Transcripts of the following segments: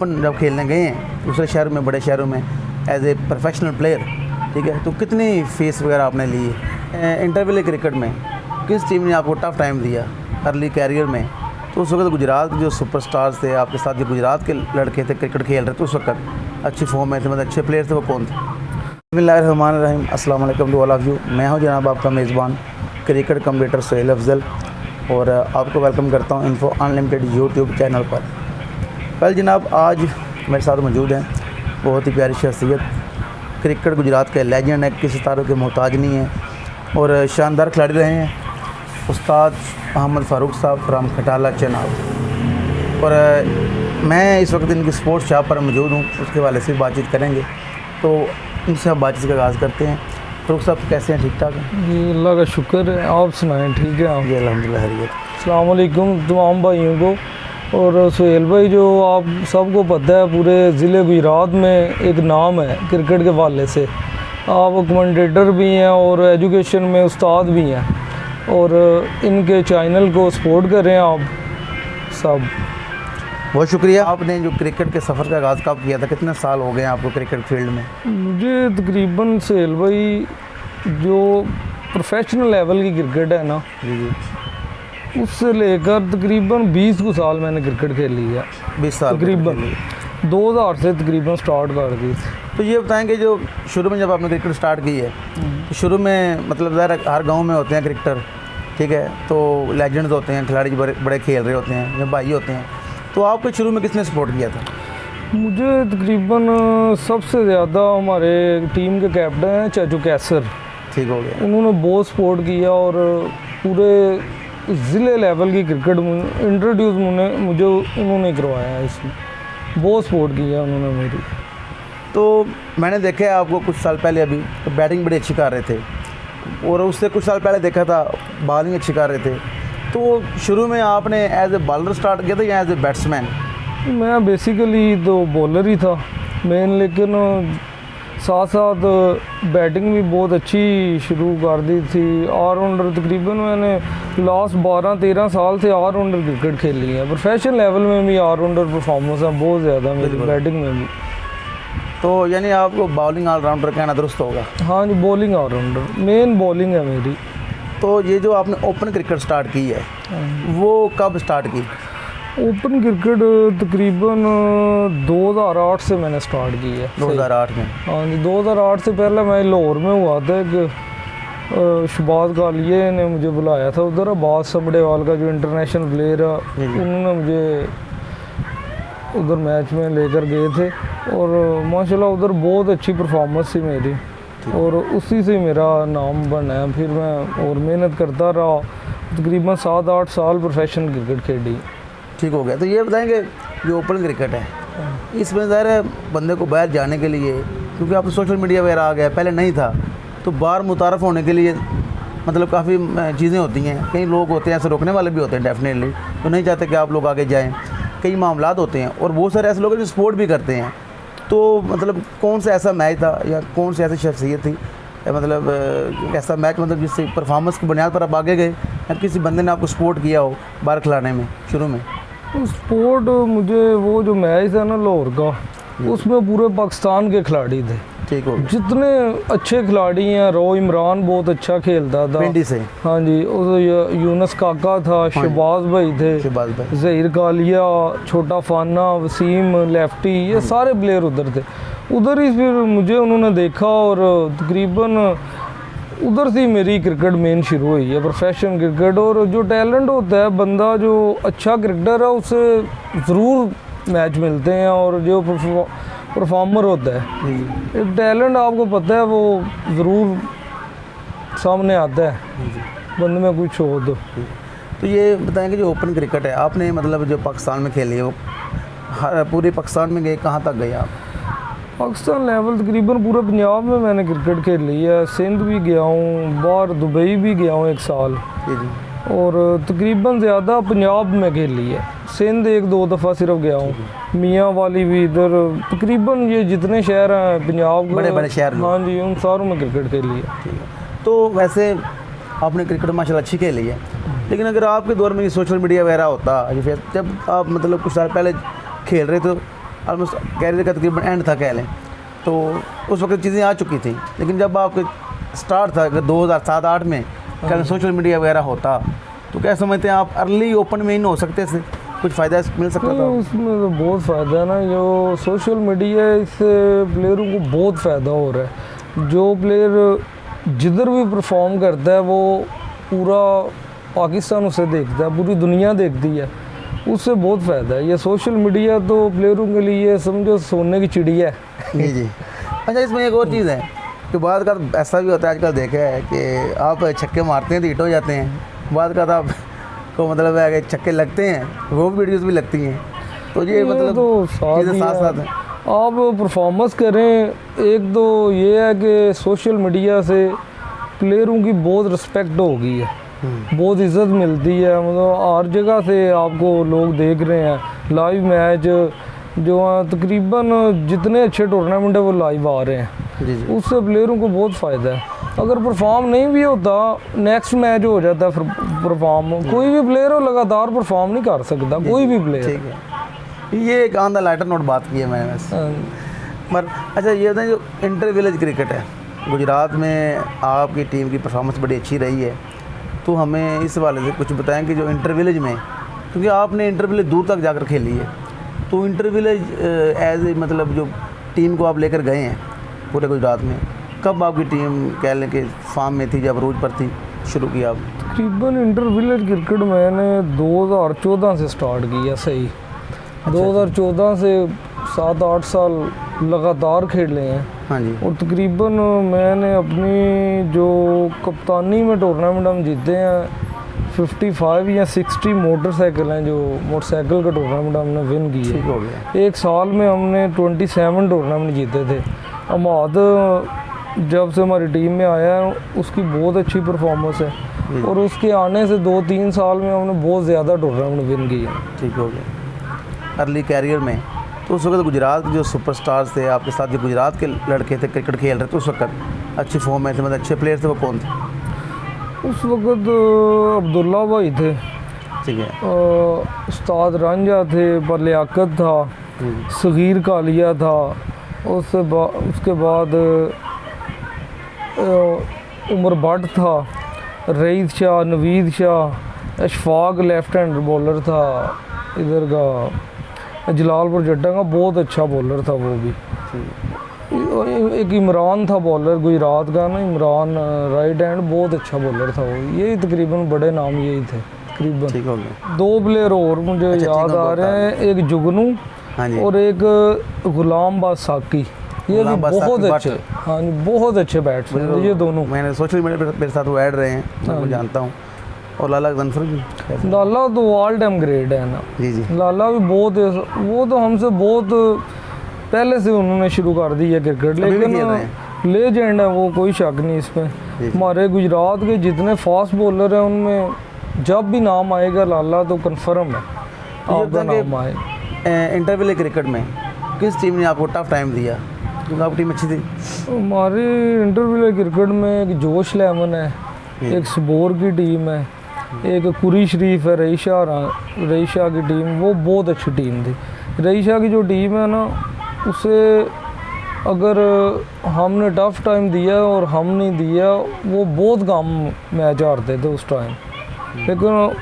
Open जब खेलने गए हैं दूसरे शहर में, बड़े शहरों में एज ए प्रोफेशनल प्लेयर, ठीक है, तो कितनी फ़ीस वगैरह आपने ली है? इंटरवल क्रिकेट में किस टीम ने आपको टफ़ टाइम दिया अर्ली कैरियर में? तो उस वक्त गुजरात के जो सुपरस्टार्स थे आपके साथ, जो गुजरात के लड़के थे क्रिकेट खेल रहे थे उस वक्त अच्छी फॉर्म में थे, मतलब अच्छे प्लेयर थे, वो कौन थे? बिस्मिल्लाहिर्रहमानिर्रहीम, अस्सलाम वालेकुम टू ऑल ऑफ यू। मैं हूं जनाब आपका मेज़बान क्रिकेट कमेंटेटर सुहेल अफजल और आपको वेलकम करता हूं इन्फो अनलिमिटेड यूट्यूब चैनल पर। कल जनाब आज मेरे साथ मौजूद हैं बहुत ही प्यारी शख्सियत, क्रिकेट गुजरात के लेजेंड है, किसी तारों के मोहताज नहीं है और शानदार खिलाड़ी रहे हैं, उस्ताद मोहम्मद फ़ारूक साहब फ्राम खटाला चेनाब। और मैं इस वक्त इनकी स्पोर्ट्स शॉप पर मौजूद हूँ, उसके हवाले से बातचीत करेंगे। तो इनसे आप बातचीत का आगाज़ करते हैं। फ़ारूक साहब कैसे हैं? ठीक ठाक हैं जी, अल्लाह का शुक्र है। आप सुनाएं, ठीक है आप? जी अल्हम्दुलिल्लाह खैरियत। अस्सलाम वालेकुम तमाम भाइयों को। और सुहेल भाई, जो आप सबको पता है पूरे ज़िले गुजरात में एक नाम है क्रिकेट के हवाले से, आप कमेंटेटर भी हैं और एजुकेशन में उस्ताद भी हैं, और इनके चैनल को सपोर्ट करें आप सब। बहुत शुक्रिया। आपने जो क्रिकेट के सफ़र का आगाज़ कब किया था? कितने साल हो गए आपको क्रिकेट फील्ड में? मुझे तकरीबन सुहेल भाई जो प्रोफेशनल लेवल की क्रिकेट है ना, जी, उससे लेकर तकरीबन 20 को साल मैंने क्रिकेट खेली है। 20 साल तकरीबन 2000 से तकरीबन स्टार्ट कर दी थी। तो ये बताएंगे जो शुरू में जब आपने क्रिकेट स्टार्ट की है, तो शुरू में मतलब ज़रा हर गांव में होते हैं क्रिकेटर, ठीक है, तो लेजेंड्स होते हैं, खिलाड़ी बड़े बड़े खेल रहे होते हैं, जो भाई होते हैं, तो आपको शुरू में किसने सपोर्ट किया था? मुझे तकरीबन सबसे ज़्यादा हमारे टीम के कैप्टन हैं चाचू कैसर, ठीक हो गया। उन्होंने बहुत सपोर्ट किया और पूरे ज़िले लेवल की क्रिकेट इंट्रोड्यूस मुझे उन्होंने करवाया है, इसमें बहुत सपोर्ट किया उन्होंने मेरी। तो मैंने देखा है आपको कुछ साल पहले अभी तो बैटिंग बड़ी अच्छी कर रहे थे, और उससे कुछ साल पहले देखा था बॉलिंग अच्छी कर रहे थे। तो शुरू में आपने एज ए बॉलर स्टार्ट किया था या एज ए बैट्समैन? मैं बेसिकली तो बॉलर ही था मेन, लेकिन साथ साथ बैटिंग भी बहुत अच्छी शुरू कर दी थी। ऑलराउंडर तकरीबन मैंने लास्ट 12-13 साल से ऑलराउंडर क्रिकेट खेली है। प्रोफेशनल लेवल में भी ऑलराउंडर परफॉर्मेंस है बहुत ज़्यादा मेरी, बैटिंग में भी। तो यानी आपको बॉलिंग ऑलराउंडर कहना दुरुस्त होगा? हाँ जी, बॉलिंग ऑलराउंडर, मेन बॉलिंग है मेरी। तो ये जो आपने ओपन क्रिकेट स्टार्ट की है वो कब स्टार्ट की? ओपन क्रिकेट तकरीबन 2008 से मैंने स्टार्ट की है। 2008 में? हाँ जी, 2008 से पहले मैं लाहौर में हुआ था, एक शहबाज कालिए ने मुझे बुलाया था उधर, अब्बास समड़ेवाल का जो इंटरनेशनल प्लेयर है, उन्होंने मुझे उधर मैच में लेकर गए थे और माशाल्लाह उधर बहुत अच्छी परफॉर्मेंस थी मेरी, और उसी से मेरा नाम बना है। फिर मैं और मेहनत करता रहा, तकरीबन 7-8 साल प्रोफेशनल क्रिकेट खेली। ठीक हो गया। तो ये बताएंगे जो ओपन क्रिकेट है, इसमें ज़ाहिर है बंदे को बाहर जाने के लिए, क्योंकि अब सोशल मीडिया वगैरह आ गया, पहले नहीं था, तो बाहर मुतारफ़ होने के लिए मतलब काफ़ी चीज़ें होती हैं। कई लोग होते हैं ऐसे रोकने वाले भी होते हैं डेफिनेटली, तो नहीं चाहते कि आप लोग आगे जाएँ, कई मामलात होते हैं, और बहुत सारे ऐसे लोग हैं जो सपोर्ट भी करते हैं। तो मतलब कौन सा ऐसा मैच था या कौन सी ऐसी शख्सियत थी, मतलब ऐसा मैच मतलब जिससे परफॉर्मेंस की बुनियाद पर आप आगे गए, या किसी बंदे ने आपको सपोर्ट किया हो बाहर खिलाने में शुरू में? स्पोर्ट मुझे वो जो मैच था ना लाहौर का, उसमें पूरे पाकिस्तान के खिलाड़ी थे, ठीक हो, जितने अच्छे खिलाड़ी हैं। रो इमरान बहुत अच्छा खेलता था पिंडी से, हाँ जी, उस यूनस काका था, शहबाज भाई थे, शहबाज भाई, ज़हीर कालिया, छोटा फाना, वसीम लेफ्टी, ये सारे प्लेयर उधर थे। उधर ही फिर मुझे उन्होंने देखा और तकरीबन उधर से मेरी क्रिकेट मेन शुरू हुई है, प्रोफेशनल क्रिकेट। और जो टैलेंट होता है, बंदा जो अच्छा क्रिकेटर है उससे ज़रूर मैच मिलते हैं, और जो परफॉर्मर होता है, एक टैलेंट आपको पता है वो ज़रूर सामने आता है बंदे में कुछ हो तो ये बताएंगे जो ओपन क्रिकेट है आपने मतलब जो पाकिस्तान में खेली है, वो पूरे पाकिस्तान में गए, कहाँ तक गए आप? पाकिस्तान लेवल तकरीबन पूरे पंजाब में मैंने क्रिकेट खेली है। सिंध भी गया हूँ, बाहर दुबई भी गया हूँ 1 साल, और तकरीबन ज़्यादा पंजाब में खेली है। सिंध 1-2 दफ़ा सिर्फ गया हूँ, मियाँ वाली भी, इधर तकरीबन ये जितने शहर हैं पंजाब के, बड़े बड़े शहर, हाँ जी, उन सारों में क्रिकेट खेली है। तो वैसे आपने क्रिकेट माशाल्लाह अच्छी खेली है, लेकिन अगर आपके दौर में ये सोशल मीडिया वगैरह होता, जब आप मतलब कुछ साल पहले खेल रहे थे, ऑलमोस्ट कैरियर का तकरीबन एंड था कह लें, तो उस वक्त चीज़ें आ चुकी थी। लेकिन जब आपके स्टार्ट था अगर 2007-8 में कह लें सोशल मीडिया वगैरह होता, तो क्या समझते हैं आप अर्ली ओपन में इन हो सकते थे, कुछ फ़ायदा मिल सकता था? उसमें तो बहुत फ़ायदा है ना, जो सोशल मीडिया है इससे प्लेयरों को बहुत फ़ायदा हो रहा है। जो प्लेयर जिधर भी परफॉर्म करता है वो पूरा पाकिस्तान उसे देखता है, पूरी दुनिया देखती है, उससे बहुत फ़ायदा है। ये सोशल मीडिया तो प्लेयरों के लिए समझो सोने की चिड़िया है। जी जी। अच्छा, इसमें एक और चीज़ है कि बाद का ऐसा भी होता है, आजकल देखा है कि आप छक्के मारते हैं तो हिट हो जाते हैं, बाद का आप को मतलब है कि छक्के लगते हैं वो वीडियोस भी लगती हैं, तो ये मतलब तो चीज़ें साथ साथ हैं। आप परफॉर्मेंस करें। एक तो ये है कि सोशल मीडिया से प्लेयरों की बहुत रिस्पेक्ट हो गई है, बहुत इज़्ज़त मिलती है, मतलब हर जगह से आपको लोग देख रहे हैं। लाइव मैच जो हैं तकरीबन जितने अच्छे टूर्नामेंट है वो लाइव आ रहे हैं, जी जी। उससे प्लेयरों को बहुत फ़ायदा है। अगर परफॉर्म नहीं भी होता, नेक्स्ट मैच हो जाता है परफॉर्म। कोई भी प्लेयर हो लगातार परफॉर्म नहीं कर सकता, कोई भी प्लेयर। ठीक है, ये एक ऑन द लाइटर नोट बात की है मैंने बस। पर अच्छा, ये बताएं जो इंटर विलेज क्रिकेट है गुजरात में, आपकी टीम की परफॉर्मेंस बड़ी अच्छी रही है, तो हमें इस वाले से कुछ बताएं कि जो इंटर विलेज में, क्योंकि आपने इंटर विलेज दूर तक जाकर खेली है, तो इंटर विलेज एज ए मतलब जो टीम को आप लेकर गए हैं पूरे गुजरात में, कब आपकी टीम कह लें कि फार्म में थी, जब रोज पर थी, शुरू किया आप? तकरीबन इंटर विलेज क्रिकेट मैंने 2014 से स्टार्ट किया। सही 2014 से 7-8 साल लगातार खेले हैं। हाँ जी। और तकरीबन मैंने अपनी जो कप्तानी में टूर्नामेंट हम जीते हैं 55 या 60 मोटरसाइकिल हैं, जो मोटरसाइकिल का टूर्नामेंट हमने विन किया। ठीक हो गया। एक साल में हमने 27 टूर्नामेंट जीते थे। अमाद जब से हमारी टीम में आया है उसकी बहुत अच्छी परफॉर्मेंस है, और उसके आने से 2-3 साल में हमने बहुत ज़्यादा टूर्नामेंट विन किए। ठीक हो गया। अर्ली कैरियर में तो उस वक्त गुजरात के जो सुपरस्टार्स थे आपके साथ, जो गुजरात के लड़के थे क्रिकेट खेल रहे थे उस वक्त अच्छी फॉर्म में थे, मतलब अच्छे प्लेयर थे, वो कौन थे? उस वक्त अब्दुल्ला भाई थे, ठीक है। उस्ताद रांझा थे, पर लियाकत था, सगीर कालिया था, उसके बाद उमर भट्ट था, Raees Shah, Naveed Shah, Ashfaq left hand bowler था इधर का, जलालपुर जड्डा का बहुत अच्छा बॉलर था वो भी। एक इमरान था बॉलर गुजरात का ना, इमरान राइट हैंड, बहुत अच्छा बॉलर था वो। यही तकरीबन बड़े नाम यही थे तकरीबन। ठीक हो गया। 2 प्लेयर और मुझे याद आ रहे हैं, एक जुगनू हाँ जी। और एक गुलाम बाद साकी। ये भी बहुत अच्छे, हाँ जी, बहुत अच्छे बैट्समैन हैं ये दोनों। मैंने सोशल मीडिया पर मेरे साथ वो ऐड रहे हैं, मैं उनको जानता हूँ। और लाला गनफर भी, लाला तो ऑल टाइम ग्रेट है ना। जी जी। लाला भी बहुत, वो तो हमसे बहुत पहले से उन्होंने शुरू कर दी है क्रिकेट, लेकिन लेजेंड है वो, कोई शक नहीं इसमें। हमारे गुजरात के जितने फास्ट बॉलर हैं उनमें जब भी नाम आएगा लाला तो कंफर्म है आपका नाम आए। इंटर विलेज क्रिकेट में किस टीम ने आपको टफ टाइम दिया, क्योंकि आपकी टीम अच्छी थी? हमारी इंटर विलेज क्रिकेट में एक जोश लेमन है, एक सबोर की टीम है, एक कुरी शरीफ है, रईशा की टीम, वो बहुत अच्छी टीम थी। रईशा की जो टीम है ना, उसे अगर हमने टफ टाइम दिया और हम नहीं दिया, वो बहुत कम मैच हारते थे उस टाइम। लेकिन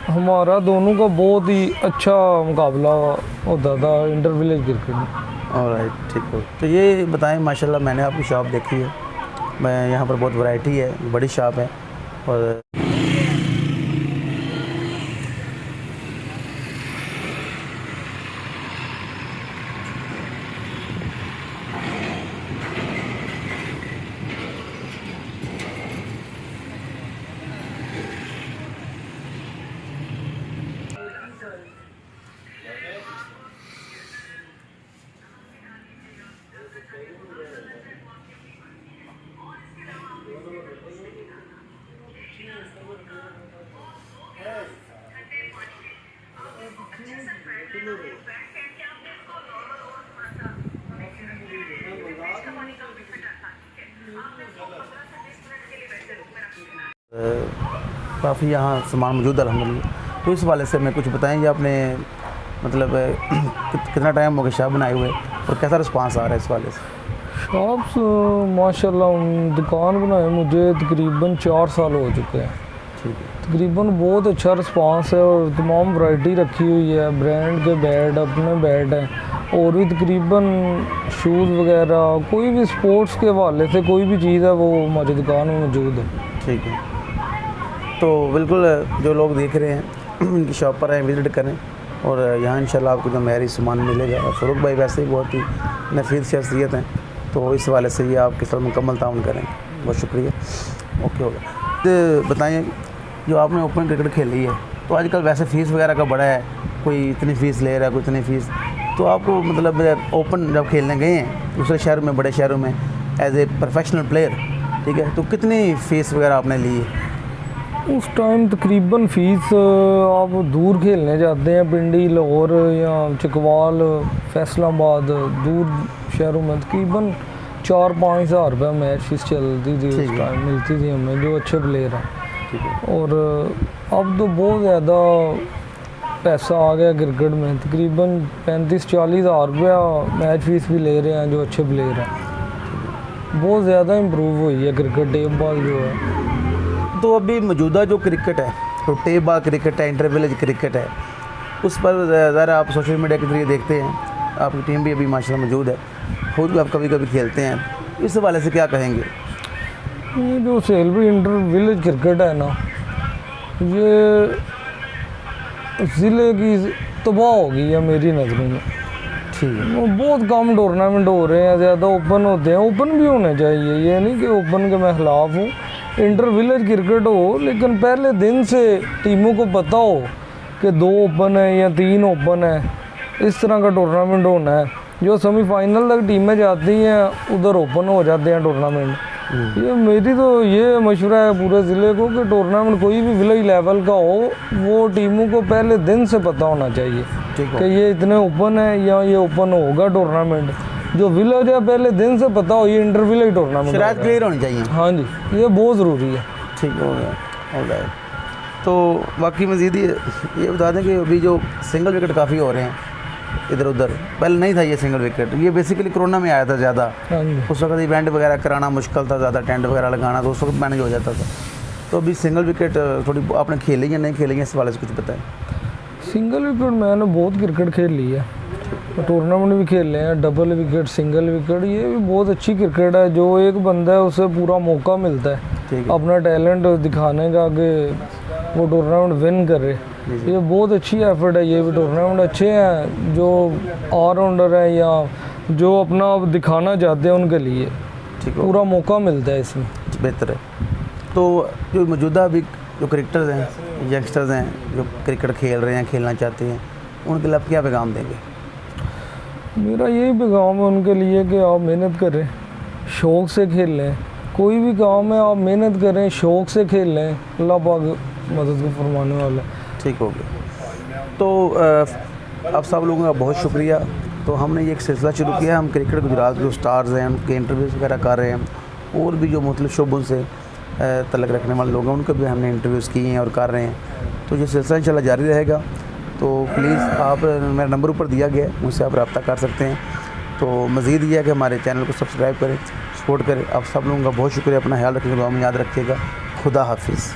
हमारा दोनों का बहुत ही अच्छा मुकाबला होता था इंटर विलेज क्रिकेट में। ऑलराइट, ठीक हो। तो ये बताएं, माशाल्लाह मैंने आपकी शॉप देखी है, मैं यहाँ पर बहुत वैरायटी है, बड़ी शॉप है। और काफ़ी यहाँ सामान मौजूद है अल्हम्दुलिल्लाह। तो इस वाले से मैं कुछ बताएंगे, आपने मतलब कितना टाइम हो गया शॉप बनाए हुए और कैसा रिस्पांस आ रहा है इस वाले से? शॉप्स माशाल्लाह दुकान बनाए मुझे तकरीबन 4 साल हो चुके हैं। ठीक है। तकरीबन बहुत अच्छा रिस्पांस है और तमाम वैरायटी रखी हुई है, ब्रांड के बैट, अपने बैट हैं और भी तकरीबन शूज़ वगैरह, कोई भी स्पोर्ट्स के हवाले से कोई भी चीज़ है वो हमारी दुकान में मौजूद है। ठीक है। तो बिल्कुल जो लोग देख रहे हैं इनकी शॉप पर आए, विज़िट करें और यहाँ इंशाल्लाह आपको जो मेरी सामान मिलेगा। और फ़ारूक भाई वैसे ही बहुत ही नफीस शख्सियत हैं, तो इस वाले से ये आपके साथ मुकम्मल ताउन करें। बहुत शुक्रिया। ओके होगा। तो बताएं, जो आपने ओपन क्रिकेट खेली है तो आजकल वैसे फ़ीस वगैरह का बड़ा है, कोई इतनी फ़ीस ले रहा है, कोई इतनी फ़ीस, तो आपको मतलब ओपन जब खेलने गए हैं दूसरे शहर में, बड़े शहरों में एज ए प्रोफेशनल प्लेयर, ठीक है, तो कितनी फ़ीस वगैरह आपने ली है? उस टाइम तकरीबन फ़ीस आप दूर खेलने जाते हैं, पिंडी, लाहौर या चकवाल, फैसलाबाद, दूर शहरों में तकरीबन 4-5 हज़ार रुपये मैच फीस चलती थी उस टाइम, मिलती थी हमें जो अच्छे प्लेयर हैं। ठीक है। और अब तो बहुत ज़्यादा पैसा आ गया क्रिकेट में, तकरीबन 35-40 हज़ार रुपया मैच फीस भी ले रहे हैं जो अच्छे प्लेयर हैं। बहुत ज़्यादा इम्प्रूव हुई है क्रिकेट, टेप बॉल जो है। तो अभी मौजूदा जो क्रिकेट है, तो टेप बॉल क्रिकेट है, इंटर विलेज क्रिकेट है, उस पर ज़रा आप सोशल मीडिया के जरिए देखते हैं, आपकी टीम भी अभी माशाल्लाह मौजूद है, खुद भी आप कभी कभी खेलते हैं, इस हवाले से क्या कहेंगे? ये जो सेल्वी इंटर विलेज क्रिकेट है ना, ये ज़िले की तबाह हो गई है मेरी नज़रों में। ठीक है। वो बहुत कम टूर्नामेंट हो रहे हैं, ज़्यादा ओपन होते हैं। ओपन भी होने चाहिए, ये नहीं कि ओपन के मैं ख़िलाफ़ हूँ, इंटर विलेज क्रिकेट हो, लेकिन पहले दिन से टीमों को पता हो कि 2 ओपन है या 3 ओपन है, इस तरह का टूर्नामेंट होना है। जो सेमीफाइनल तक टीमें जाती हैं उधर ओपन हो जाते हैं टूर्नामेंट। ये मेरी तो ये मशवरा है पूरे ज़िले को कि टूर्नामेंट कोई भी विलेज लेवल का हो, वो टीमों को पहले दिन से पता होना चाहिए कि ये इतने ओपन है या ये ओपन होगा टूर्नामेंट। जो विलेज है पहले दिन से पता हो ये इंटर विलेज टूर्नामेंट शराइत क्लियर होनी चाहिए। हाँ जी, ये बहुत ज़रूरी है। ठीक हो गया। तो बाकी मज़ीद ये बता दें कि अभी जो सिंगल विकेट काफ़ी हो रहे हैं इधर उधर, पहले नहीं था ये सिंगल विकेट, ये बेसिकली कोरोना में आया था ज़्यादा। हाँ जी। उस वक्त इवेंट वगैरह कराना मुश्किल था, ज़्यादा टेंट वगैरह लगाना, तो उस वक्त मैनेज हो जाता था। तो अभी सिंगल विकेट थोड़ी आपने खेली या नहीं खेली, इस वाले से कुछ बताएं। सिंगल विकेट मैंने बहुत क्रिकेट खेल ली है, टूर्नामेंट भी खेले हैं, डबल विकेट, सिंगल विकेट, ये भी बहुत अच्छी क्रिकेट है। जो एक बंदा है उसे पूरा मौका मिलता है अपना टैलेंट दिखाने का कि वो टूर्नामेंट विन करे। ये बहुत अच्छी एफर्ट है। ये भी टूर्नामेंट अच्छे हैं जो ऑलराउंडर है या जो अपना दिखाना चाहते हैं उनके लिए पूरा मौका मिलता है इसमें। बेहतर है। तो जो मौजूदा अभी जो क्रिकेटर्स हैं, यंगस्टर्स हैं जो क्रिकेट खेल रहे हैं, खेलना चाहते हैं, उनके लिए आप क्या पैगाम देंगे? मेरा यही पैगाम है उनके लिए कि आप मेहनत करें, शौक़ से खेलें। कोई भी काम है आप मेहनत करें, शौक़ से खेलें, अल्लाह पाक मदद को फरमाने वाला है। ठीक हो गया। तो आप सब लोगों का बहुत शुक्रिया। तो हमने ये एक सिलसिला शुरू किया है, हम क्रिकेट गुजरात जो स्टार्स हैं उनके इंटरव्यूज़ वगैरह कर रहे हैं, और भी जो मुख्तलिफ शोबों से तल्लुक़ रखने वाले लोग हैं उनको भी हमने इंटरव्यूज़ किए हैं और कर रहे हैं। तो ये सिलसिला इंशाल्लाह जारी रहेगा। तो प्लीज़ आप, मेरा नंबर ऊपर दिया गया है, मुझसे आप रब्ता कर सकते हैं। तो मज़ीद ये है कि हमारे चैनल को सब्सक्राइब करें, सपोर्ट करें। आप सब लोगों का बहुत शुक्रिया। अपना ख्याल रखिएगा, दुआ में याद रखिएगा। खुदा हाफिज़।